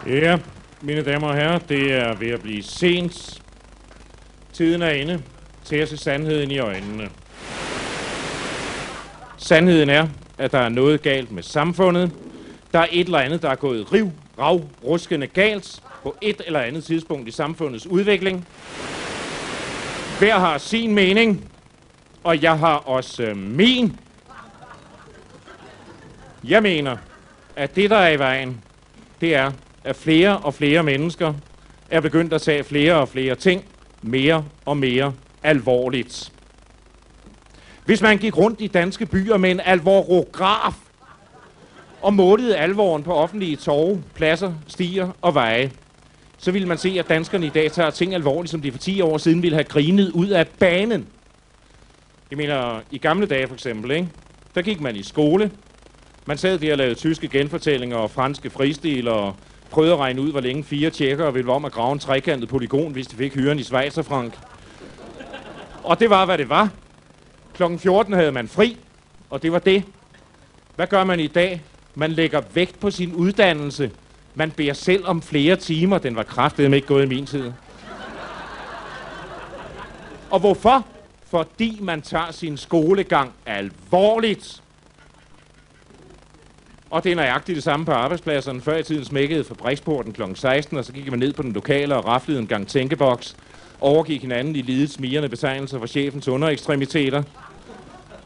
Ja, mine damer og herrer, det er ved at blive sent. Tiden er inde til at se sandheden i øjnene. Sandheden er, at der er noget galt med samfundet. Der er et eller andet, der er gået ruskende galt på et eller andet tidspunkt i samfundets udvikling. Hver har sin mening, og jeg har også min. Jeg mener, at det, der er i vejen, det er, at flere og flere mennesker er begyndt at tage flere og flere ting mere og mere alvorligt. Hvis man gik rundt i danske byer med en alvorograf og målede alvoren på offentlige torve, pladser, stier og veje, så ville man se, at danskerne i dag tager ting alvorligt, som de for 10 år siden ville have grinet ud af banen. Jeg mener, i gamle dage for eksempel, ikke? Der gik man i skole. Man sad der og lavede tyske genfortællinger og franske fristil og prøvede at regne ud, hvor længe 4 tjekkere ville være om at grave en trekantet polygon, hvis de fik hyren i schweizerfranc. Og det var, hvad det var. Klokken 14 havde man fri, og det var det. Hvad gør man i dag? Man lægger vægt på sin uddannelse. Man beder selv om flere timer. Den var kraftedeme ikke gået i min tid. Og hvorfor? Fordi man tager sin skolegang alvorligt. Og det er nøjagtigt det samme på arbejdspladserne. Før i tiden smækkede fabriksporten kl. 16, og så gik man ned på den lokale og raflede en gang tænkeboks. Overgik hinanden i lidet smirrende betegnelser for chefens underekstremiteter.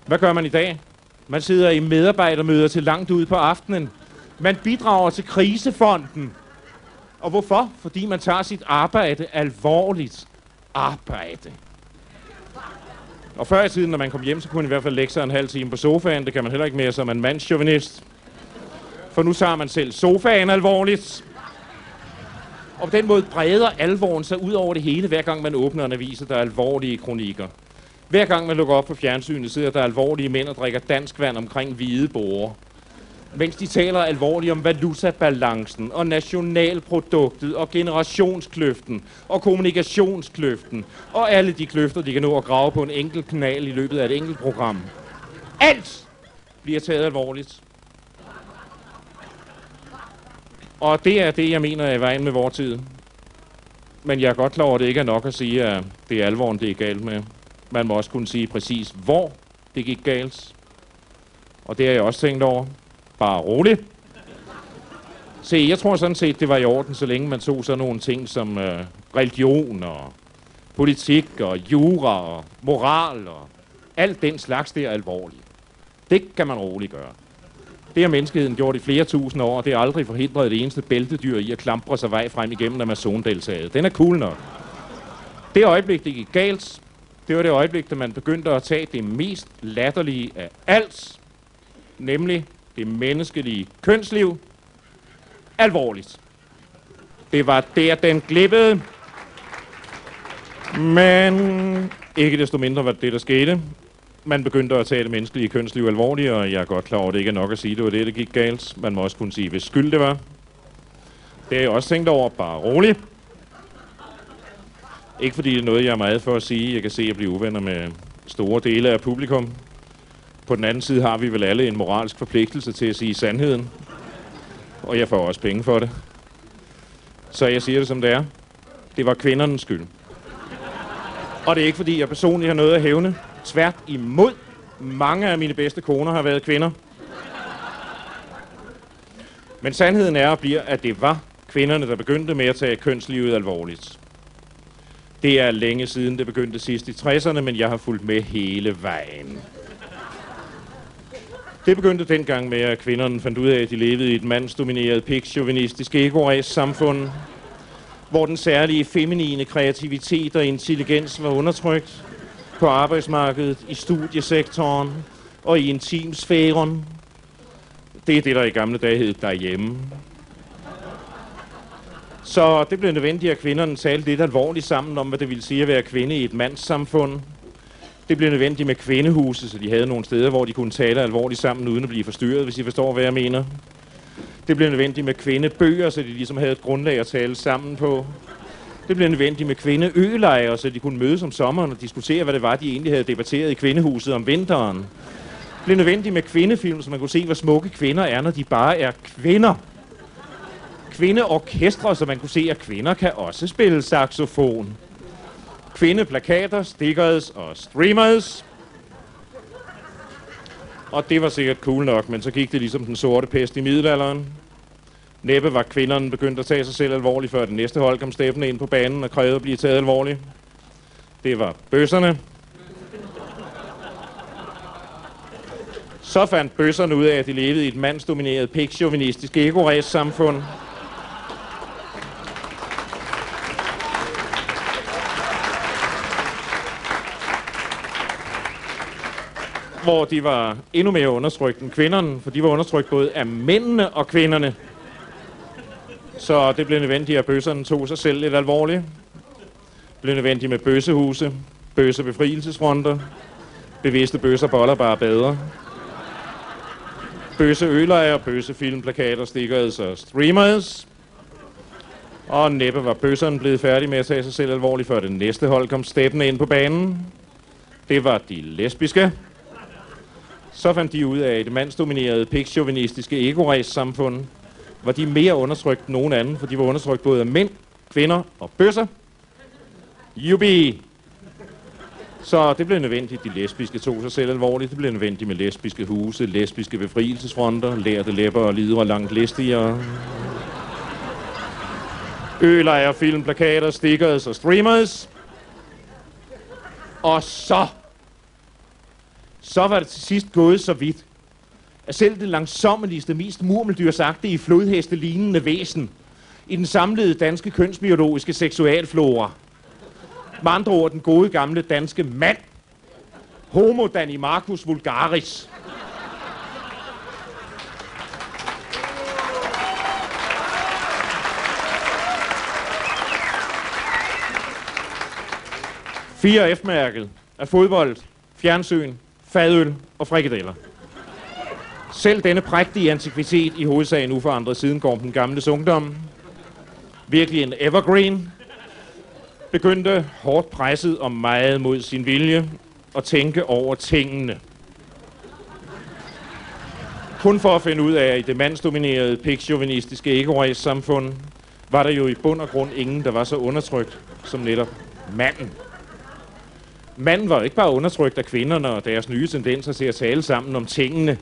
Hvad gør man i dag? Man sidder i medarbejdermøder til langt ud på aftenen. Man bidrager til krisefonden. Og hvorfor? Fordi man tager sit arbejde alvorligt. Arbejde. Og før i tiden, når man kom hjem, så kunne man i hvert fald lægge sig en halv time på sofaen. Det kan man heller ikke mere som en mandschauvinist. For nu tager man selv sofaen alvorligt. Og på den måde breder alvoren sig ud over det hele, hver gang man åbner en avis, der er alvorlige kronikker. Hver gang man lukker op på fjernsynet, sidder der alvorlige mænd og drikker dansk vand omkring hvide borde. Mens de taler alvorligt om valutabalancen og nationalproduktet og generationskløften og kommunikationskløften og alle de kløfter, de kan nå at grave på en enkelt kanal i løbet af et enkelt program. Alt bliver taget alvorligt. Og det er det, jeg mener er i vejen med vor tid. Men jeg er godt klar over, at det ikke er nok at sige, at det er alvoren, det er galt med. Man må også kunne sige præcis, hvor det gik galt. Og det har jeg også tænkt over. Bare roligt. Se, jeg tror sådan set, det var i orden, så længe man tog sådan nogle ting som religion og politik og jura og moral og alt den slags, det er alvorligt. Det kan man roligt gøre. Det har menneskeheden gjort i flere tusind år, og det har aldrig forhindret det eneste bæltedyr i at klamre sig vej frem igennem Amazondeltaget. Den er cool nok. Det øjeblik, det gik galt, det var det øjeblik, da man begyndte at tage det mest latterlige af alt, nemlig det menneskelige kønsliv, alvorligt. Det var der, den glippede. Men ikke desto mindre var det, der skete. Man begyndte at tage det menneskelige kønsliv alvorligt, og jeg er godt klar over, at det ikke er nok at sige, at det var det, der gik galt. Man må også kunne sige, hvis skyld det var. Det har jeg også tænkt over, bare roligt. Ikke fordi det er noget, jeg er meget for at sige. Jeg kan se, at jeg bliver uvenner med store dele af publikum. På den anden side har vi vel alle en moralsk forpligtelse til at sige sandheden. Og jeg får også penge for det. Så jeg siger det, som det er. Det var kvindernes skyld. Og det er ikke, fordi jeg personligt har noget at hævne. Tvært imod. Mange af mine bedste koner har været kvinder. Men sandheden er og bliver, at det var kvinderne, der begyndte med at tage kønslivet alvorligt. Det er længe siden, det begyndte sidst i 60'erne, men jeg har fulgt med hele vejen. Det begyndte dengang med, at kvinderne fandt ud af, at de levede i et mandsdomineret, pikchauvinistisk egoræs-samfund, hvor den særlige feminine kreativitet og intelligens var undertrykt på arbejdsmarkedet, i studiesektoren og i intimsfæren. Det er det, der i gamle dage hed derhjemme. Så det blev nødvendigt, at kvinderne talte lidt alvorligt sammen om, hvad det ville sige at være kvinde i et mandssamfund. Det blev nødvendigt med kvindehuse, så de havde nogle steder, hvor de kunne tale alvorligt sammen, uden at blive forstyrret, hvis I forstår, hvad jeg mener. Det blev nødvendigt med kvindebøger, så de ligesom havde et grundlag at tale sammen på. Det blev nødvendigt med kvindeølejre, så de kunne mødes om sommeren og diskutere, hvad det var, de egentlig havde debatteret i kvindehuset om vinteren. Det blev nødvendigt med kvindefilm, så man kunne se, hvor smukke kvinder er, når de bare er kvinder. Kvindeorkestre, så man kunne se, at kvinder kan også spille saxofon. Kvindeplakater, stickers og streamers. Og det var sikkert cool nok, men så gik det ligesom den sorte pest i middelalderen. Næppe var kvinderne begyndt at tage sig selv alvorligt, før det næste hold kom steppende ind på banen og krævede at blive taget alvorligt. Det var bøsserne. Så fandt bøsserne ud af, at de levede i et mandsdomineret, pigchauvinistisk ego-race-samfund. Hvor de var endnu mere undertrykt end kvinderne, for de var undertrykt både af mændene og kvinderne. Så det blev nødvendigt, at bøsserne tog sig selv lidt alvorligt. Det blev nødvendigt med bøssehuse, bøssebefrielsesfronter, bevidste bøsser boller bare bedre, bøsseølejre, bøssefilmplakater, stickers og streamers. Og næppe var bøsserne blevet færdige med at tage sig selv alvorligt, før det næste hold kom steppende ind på banen. Det var de lesbiske. Så fandt de ud af, at det mandsdominerede, pigchauvinistiske ego-race-samfund var de mere undertrykt end nogen anden, for de var undertrykt både af mænd, kvinder og bøsser. Jubi! Så det blev nødvendigt, de lesbiske tog sig selv alvorligt. Det blev nødvendigt med lesbiske huse, lesbiske befrielsesfronter, lærte læpper og lider langt listigere. Ølejre, filmplakater, stickers og streamers. Og så var det til sidst gået så vidt, at selv det langsommeligste, mest murmeldyrsagtige, flodhestelignende væsen i den samlede danske kønsbiologiske seksualflora, med andre ord den gode gamle danske mand, Homo Danimarcus vulgaris, F-mærket af fodbold, fjernsyn, fadøl og frikadeller. Selv denne prægtige antikvitet i hovedsagen uforandret siden går den gamle ungdom, virkelig en evergreen, begyndte hårdt presset og meget mod sin vilje at tænke over tingene. Kun for at finde ud af, at i det mandsdominerede, pigchauvinistiske ego-race-samfund var der jo i bund og grund ingen, der var så undertrykt som netop manden. Manden var jo ikke bare undertrykt af kvinderne og deres nye tendenser til at tale sammen om tingene.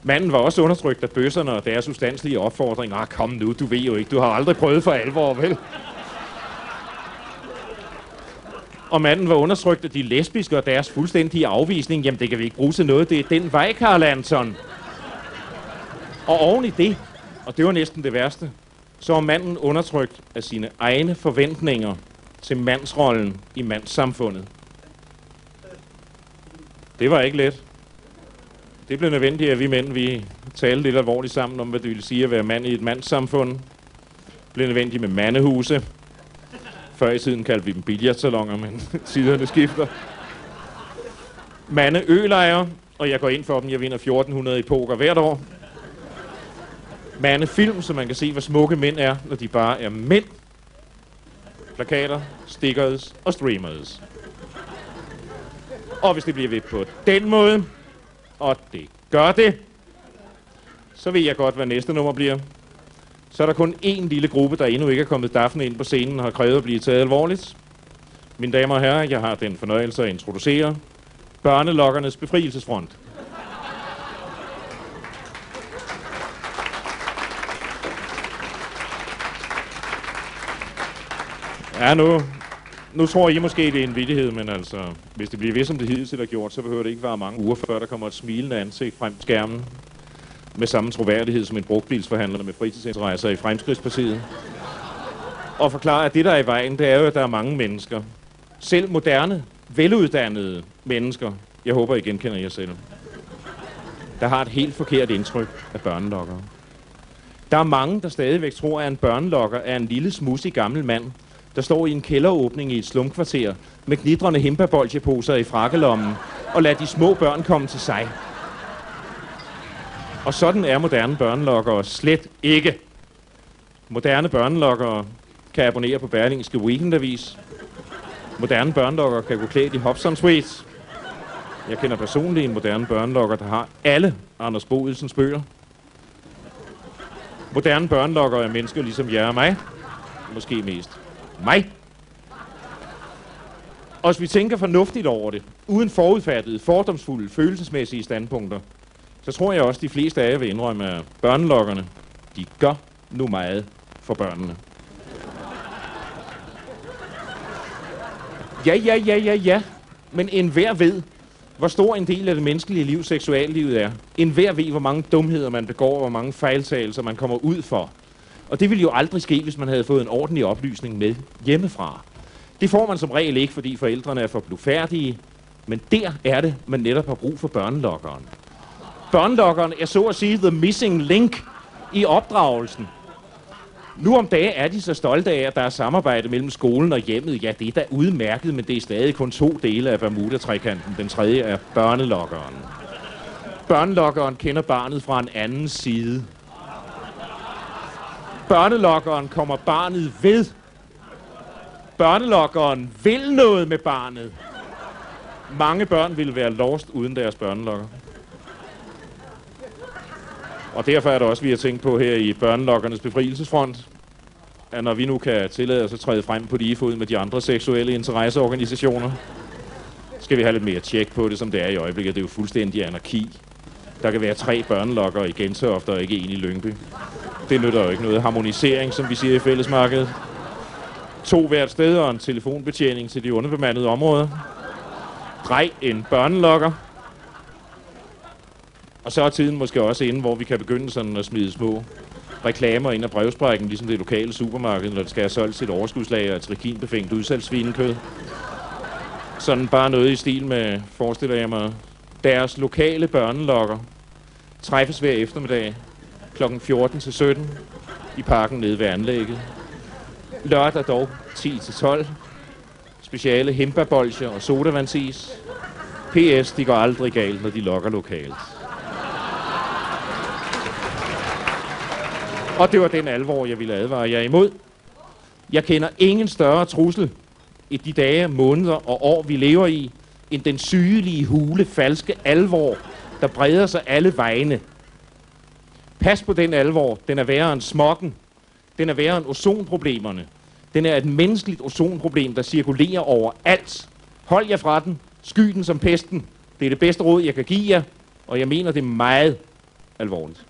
Manden var også undertrykt af bøsserne og deres ustandslige opfordringer. Kom nu, du ved jo ikke, du har aldrig prøvet for alvor, vel? Og manden var undertrykt af de lesbiske og deres fuldstændige afvisning. Jamen, det kan vi ikke bruge til noget. Det er den vej, Carl Anton. Og oven i det, og det var næsten det værste, så var manden undertrykt af sine egne forventninger til mandsrollen i mandssamfundet. Det var ikke let. Det blev nødvendigt, at vi mænd, vi talte lidt alvorligt sammen om, hvad det ville sige at være mand i et mandssamfund. Det blev nødvendigt med mandehuse. Før i tiden kaldte vi dem billiardsalonger, men tiderne skifter. Mandeølejre, og jeg går ind for dem. Jeg vinder 1400 i poker hvert år. Mandefilm, så man kan se, hvor smukke mænd er, når de bare er mænd. Plakater, stickers og streamers. Og hvis det bliver ved på den måde, og det gør det, så ved jeg godt, hvad næste nummer bliver. Så er der kun én lille gruppe, der endnu ikke er kommet daffende ind på scenen og har krævet at blive taget alvorligt. Mine damer og herrer, jeg har den fornøjelse at introducere Børnelokkernes Befrielsesfront. Ja, nu tror I måske, det er en vittighed, men altså, hvis det bliver ved, som det hidtil har gjort, så behøver det ikke være mange uger før, der kommer et smilende ansigt frem på skærmen, med samme troværdighed som en brugtbilsforhandler med fritidsinteresser i Fremskridtspartiet. Og forklare, at det, der er i vejen, det er jo, at der er mange mennesker. Selv moderne, veluddannede mennesker, jeg håber, I genkender jer selv, der har et helt forkert indtryk af børnelokkere. Der er mange, der stadigvæk tror, at en børnelokker er en lille smudsig gammel mand, der står i en kælderåbning i et slumkvarter med knitrende himbaboljeposer i frakkelommen og lader de små børn komme til sig. Og sådan er moderne børnelokkere slet ikke. Moderne børnelokkere kan abonnere på Berlingske Weekendavis. Moderne børnelokkere kan gå klædt i Hobson Suites. Jeg kender personligt en moderne børnelokker, der har alle Anders Boelsens bøger. Moderne børnelokkere er mennesker ligesom jer og mig. Måske mest mig. Og hvis vi tænker fornuftigt over det, uden forudfattede, fordomsfulde, følelsesmæssige standpunkter, så tror jeg også, de fleste af jer vil indrømme, at børnelokkerne, de gør nu meget for børnene. Ja. Men enhver ved, hvor stor en del af det menneskelige liv seksuallivet er. Enhver ved, hvor mange dumheder man begår, og hvor mange fejltagelser man kommer ud for. Og det ville jo aldrig ske, hvis man havde fået en ordentlig oplysning med hjemmefra. Det får man som regel ikke, fordi forældrene er for blufærdige. Men der er det, man netop har brug for børnelokkeren. Børnelokkeren er så at sige the missing link i opdragelsen. Nu om dagen er de så stolte af, at der er samarbejde mellem skolen og hjemmet. Ja, det er da udmærket, men det er stadig kun 2 dele af Bermuda-trekanten. Den tredje er børnelokkeren. Børnelokkeren kender barnet fra en anden side. Børnelokkeren kommer barnet ved. Børnelokkeren vil noget med barnet. Mange børn vil være lost uden deres børnelokker. Og derfor er det også, vi har tænkt på her i Børnelokkernes Befrielsesfront, at når vi nu kan tillade os at træde frem på lige fod med de andre seksuelle interesseorganisationer, skal vi have lidt mere tjek på det, som det er i øjeblikket. Det er jo fuldstændig anarki. Der kan være 3 børnelokkere i Gentofte og ikke 1 i Lyngby. Det nytter jo ikke noget harmonisering, som vi siger i fællesmarkedet. 2 hvert sted og en telefonbetjening til de underbemandede områder. Drej en børnelokker. Og så er tiden måske også inde, hvor vi kan begynde sådan at smide små reklamer ind af brevsprækken, ligesom det lokale supermarked, når det skal have solgt sit overskudslager af trikinbefængt udsalgssvinekød. Sådan bare noget i stil med, forestiller jeg mig, deres lokale børnelokker træffes hver eftermiddag kl. 14-17 i parken nede ved anlægget. Lørdag dog 10-12. Speciale himbabolcher og sodavandsis. PS, de går aldrig galt, når de lokker lokalt. Og det var den alvor, jeg ville advare jer imod. Jeg kender ingen større trussel i de dage, måneder og år, vi lever i, end den sygelige, hule, falske alvor, der breder sig alle vegne. Pas på den alvor. Den er værre end smoggen. Den er værre end ozonproblemerne. Den er et menneskeligt ozonproblem, der cirkulerer over alt. Hold jer fra den. Sky den som pesten. Det er det bedste råd, jeg kan give jer, og jeg mener det meget alvorligt.